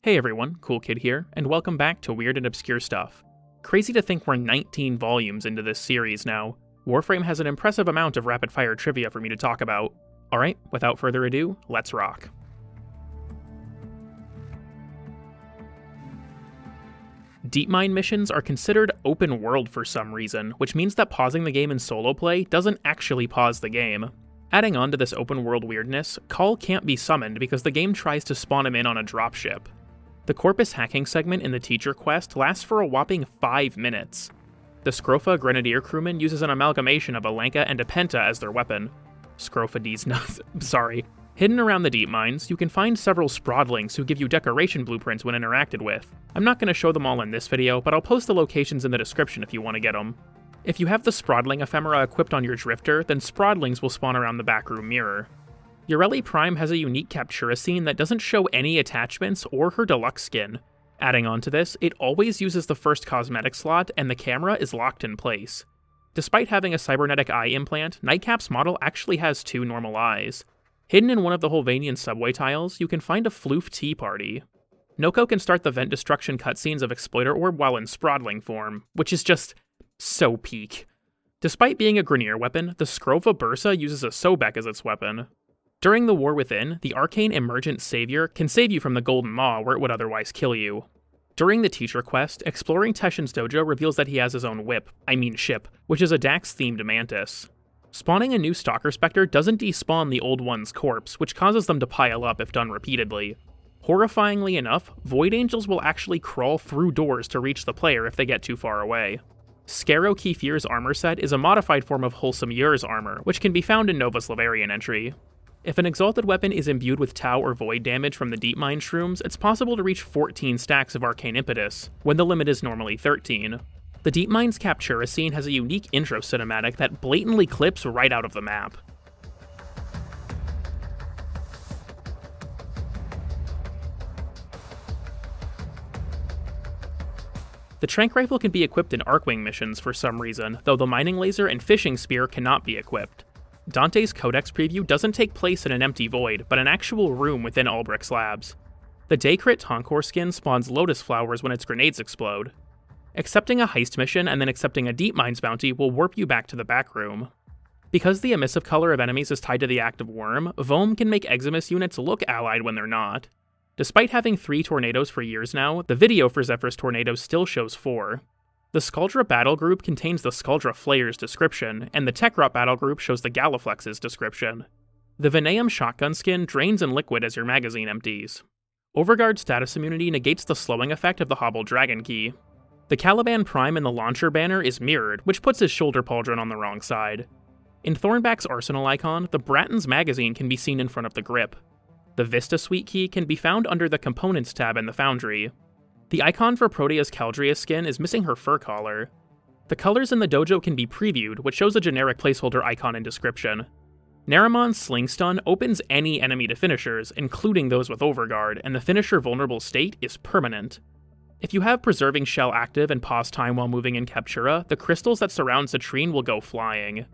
Hey everyone, Cool Kid here, and welcome back to Weird and Obscure Stuff. Crazy to think we're 19 volumes into this series now. Warframe has an impressive amount of rapid-fire trivia for me to talk about. Alright, without further ado, let's rock. Deep mine missions are considered open world for some reason, which means that pausing the game in solo play doesn't actually pause the game. Adding on to this open world weirdness, Call can't be summoned because the game tries to spawn him in on a dropship. The Corpus hacking segment in the teacher quest lasts for a whopping 5 minutes. The Scrofa Grenadier crewman uses an amalgamation of a Lanka and a Penta as their weapon. Scrofa D's nuts, sorry. Hidden around the deep mines, you can find several Sprodlings who give you decoration blueprints when interacted with. I'm not going to show them all in this video, but I'll post the locations in the description if you want to get them. If you have the Sprodling ephemera equipped on your Drifter, then Sprodlings will spawn around the backroom mirror. Ureli Prime has a unique Captura scene that doesn't show any attachments or her deluxe skin. Adding on to this, it always uses the first cosmetic slot and the camera is locked in place. Despite having a cybernetic eye implant, Nightcap's model actually has 2 normal eyes. Hidden in one of the Holvanian subway tiles, you can find a Floof tea party. Noko can start the vent destruction cutscenes of Exploiter Orb while in Sprodling form, which is just so peak. Despite being a Grenier weapon, the Scrova Bursa uses a Sobek as its weapon. During the War Within, the Arcane Emergent Savior can save you from the Golden Maw where it would otherwise kill you. During the Teacher quest, exploring Teshin's dojo reveals that he has his own ship, which is a Dax-themed mantis. Spawning a new Stalker Spectre doesn't despawn the old one's corpse, which causes them to pile up if done repeatedly. Horrifyingly enough, Void Angels will actually crawl through doors to reach the player if they get too far away. Scaro Kefir's armor set is a modified form of Wholesome Yur's armor, which can be found in Nova Slavarian entry. If an Exalted weapon is imbued with Tau or Void damage from the Deep Mine Shrooms, it's possible to reach 14 stacks of Arcane Impetus, when the limit is normally 13. The Deep Mine's Captura scene has a unique intro cinematic that blatantly clips right out of the map. The Trank Rifle can be equipped in Arcwing missions for some reason, though the Mining Laser and Fishing Spear cannot be equipped. Dante's Codex preview doesn't take place in an empty void, but an actual room within Ulbricht's labs. The Daycrit Tonkor skin spawns lotus flowers when its grenades explode. Accepting a heist mission and then accepting a Deep Mines bounty will warp you back to the back room. Because the emissive color of enemies is tied to the active worm, Vohm can make Eximus units look allied when they're not. Despite having 3 tornadoes for years now, the video for Zephyr's tornadoes still shows 4. The Skuldra battle group contains the Skuldra Flayer's description, and the Tekrot battle group shows the Galliflex's description. The Vineum shotgun skin drains in liquid as your magazine empties. Overguard status immunity negates the slowing effect of the Hobbled Dragon Key. The Caliban Prime in the Launcher banner is mirrored, which puts his shoulder pauldron on the wrong side. In Thornback's arsenal icon, the Bratton's magazine can be seen in front of the grip. The Vista Suite key can be found under the Components tab in the Foundry. The icon for Protea's Caldria skin is missing her fur collar. The colors in the dojo can be previewed, which shows a generic placeholder icon and description. Naramon's Sling Stun opens any enemy to finishers, including those with Overguard, and the finisher vulnerable state is permanent. If you have Preserving Shell active and pause time while moving in Captura, the crystals that surround Citrine will go flying.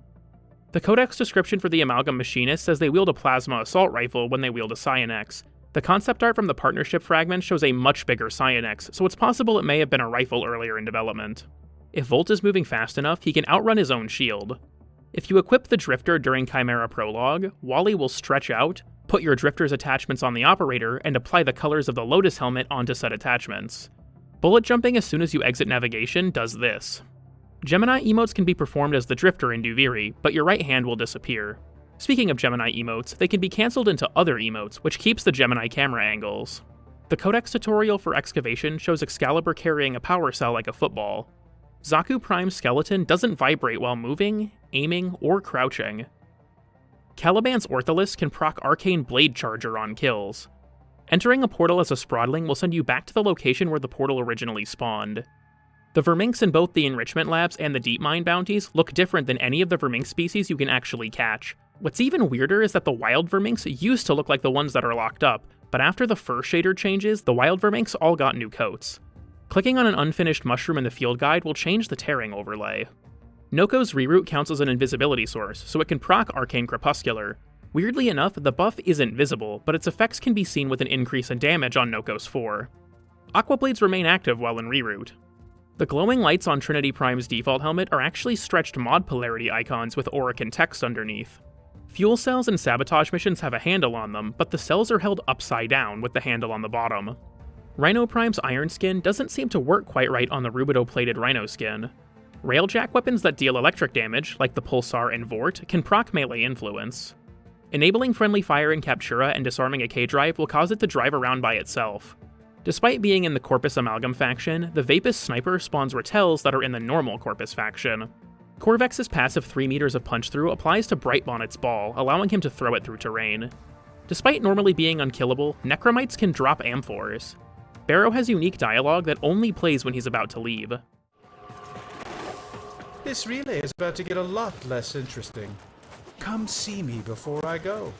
The Codex description for the Amalgam Machinist says they wield a Plasma Assault Rifle when they wield a Cyanex. The concept art from the partnership fragment shows a much bigger Cyanex, so it's possible it may have been a rifle earlier in development. If Volt is moving fast enough, he can outrun his own shield. If you equip the Drifter during Chimera Prologue, Wally will stretch out, put your Drifter's attachments on the operator, and apply the colors of the Lotus helmet onto said attachments. Bullet jumping as soon as you exit navigation does this. Gemini emotes can be performed as the Drifter in Duviri, but your right hand will disappear. Speaking of Gemini emotes, they can be cancelled into other emotes, which keeps the Gemini camera angles. The Codex tutorial for Excavation shows Excalibur carrying a power cell like a football. Zaku Prime's skeleton doesn't vibrate while moving, aiming, or crouching. Caliban's Ortholis can proc Arcane Blade Charger on kills. Entering a portal as a Sprodling will send you back to the location where the portal originally spawned. The Verminx in both the Enrichment Labs and the Deep Mine bounties look different than any of the Verminx species you can actually catch. What's even weirder is that the wild Verminx used to look like the ones that are locked up, but after the fur shader changes, the wild Verminx all got new coats. Clicking on an unfinished mushroom in the field guide will change the tearing overlay. Noko's reroute counts as an invisibility source, so it can proc Arcane Crepuscular. Weirdly enough, the buff isn't visible, but its effects can be seen with an increase in damage on Noko's 4. Aqua Blades remain active while in reroute. The glowing lights on Trinity Prime's default helmet are actually stretched mod polarity icons with Aurican text underneath. Fuel cells and sabotage missions have a handle on them, but the cells are held upside down with the handle on the bottom. Rhino Prime's iron skin doesn't seem to work quite right on the rubido-plated Rhino skin. Railjack weapons that deal electric damage, like the Pulsar and Vort, can proc melee influence. Enabling friendly fire in Captura and disarming a K-Drive will cause it to drive around by itself. Despite being in the Corpus Amalgam faction, the Vapus Sniper spawns Ratels that are in the normal Corpus faction. Corvex's passive 3 meters of punch-through applies to Brightbonnet's ball, allowing him to throw it through terrain. Despite normally being unkillable, Necromites can drop amphors. Barrow has unique dialogue that only plays when he's about to leave. This relay is about to get a lot less interesting. Come see me before I go.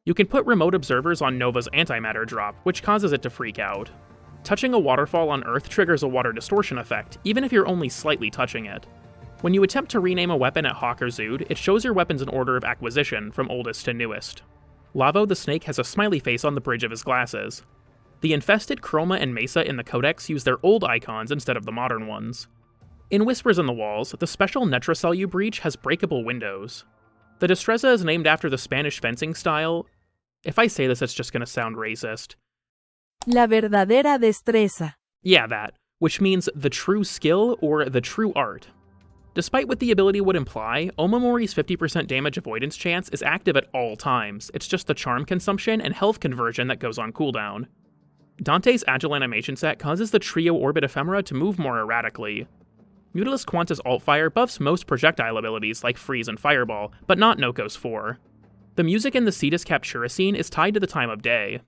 You can put remote observers on Nova's antimatter drop, which causes it to freak out. Touching a waterfall on Earth triggers a water distortion effect, even if you're only slightly touching it. When you attempt to rename a weapon at Hawk or Zood, it shows your weapons in order of acquisition, from oldest to newest. Lavo the Snake has a smiley face on the bridge of his glasses. The infested Chroma and Mesa in the Codex use their old icons instead of the modern ones. In Whispers in the Walls, the special Netracell breach has breakable windows. The Destreza is named after the Spanish fencing style. If I say this, it's just gonna sound racist. La verdadera destreza. Yeah, that, which means the true skill or the true art. Despite what the ability would imply, Omamori's 50% damage avoidance chance is active at all times, it's just the charm consumption and health conversion that goes on cooldown. Dante's Agile animation set causes the Trio Orbit Ephemera to move more erratically. Mutalis Quanta's Altfire buffs most projectile abilities like Freeze and Fireball, but not Noko's 4. The music in the Cetus Captura scene is tied to the time of day.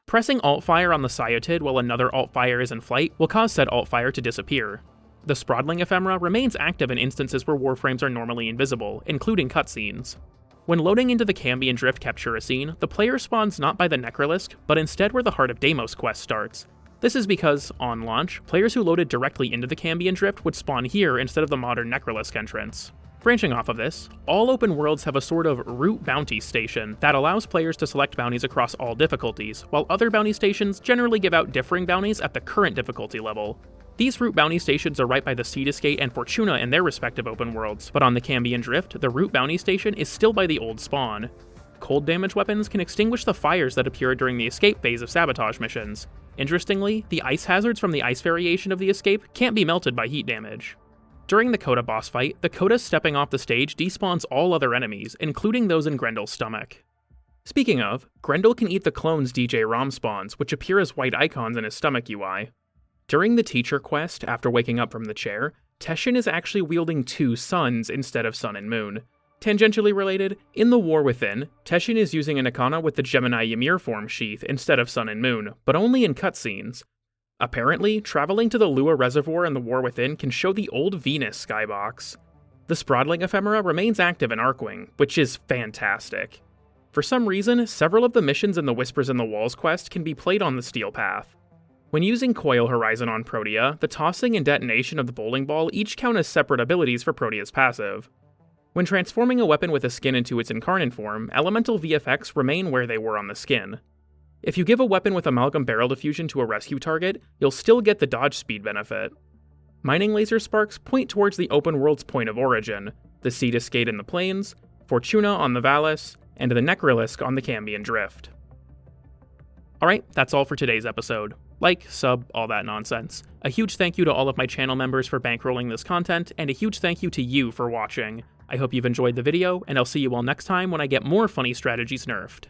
Pressing Alt-Fire on the Cyotid while another Alt-Fire is in flight will cause said Alt-Fire to disappear. The Sprodling Ephemera remains active in instances where Warframes are normally invisible, including cutscenes. When loading into the Cambion Drift Captura scene, the player spawns not by the Necrolisk, but instead where the Heart of Deimos quest starts. This is because, on launch, players who loaded directly into the Cambion Drift would spawn here instead of the modern Necrolisk entrance. Branching off of this, all open worlds have a sort of root bounty station that allows players to select bounties across all difficulties, while other bounty stations generally give out differing bounties at the current difficulty level. These root bounty stations are right by the Cetus Gate and Fortuna in their respective open worlds, but on the Cambion Drift, the root bounty station is still by the old spawn. Cold damage weapons can extinguish the fires that appear during the escape phase of sabotage missions. Interestingly, the ice hazards from the ice variation of the escape can't be melted by heat damage. During the Coda boss fight, the Coda stepping off the stage despawns all other enemies, including those in Grendel's stomach. Speaking of, Grendel can eat the clone's DJ ROM spawns, which appear as white icons in his stomach UI. During the Teacher quest, after waking up from the chair, Teshin is actually wielding 2 suns instead of Sun and Moon. Tangentially related, in the War Within, Teshin is using an Ikana with the Gemini Ymir form sheath instead of Sun and Moon, but only in cutscenes. Apparently, traveling to the Lua Reservoir in the War Within can show the old Venus skybox. The Sprodling Ephemera remains active in Arcwing, which is fantastic. For some reason, several of the missions in the Whispers in the Walls quest can be played on the Steel Path. When using Coil Horizon on Protea, the tossing and detonation of the bowling ball each count as separate abilities for Protea's passive. When transforming a weapon with a skin into its incarnate form, elemental VFX remain where they were on the skin. If you give a weapon with Amalgam Barrel Diffusion to a rescue target, you'll still get the dodge speed benefit. Mining laser sparks point towards the open world's point of origin, the Cetus Gate in the plains, Fortuna on the Vallis, and the Necrolisk on the Cambion Drift. Alright, that's all for today's episode. Like, sub, all that nonsense. A huge thank you to all of my channel members for bankrolling this content, and a huge thank you to you for watching. I hope you've enjoyed the video, and I'll see you all next time when I get more funny strategies nerfed.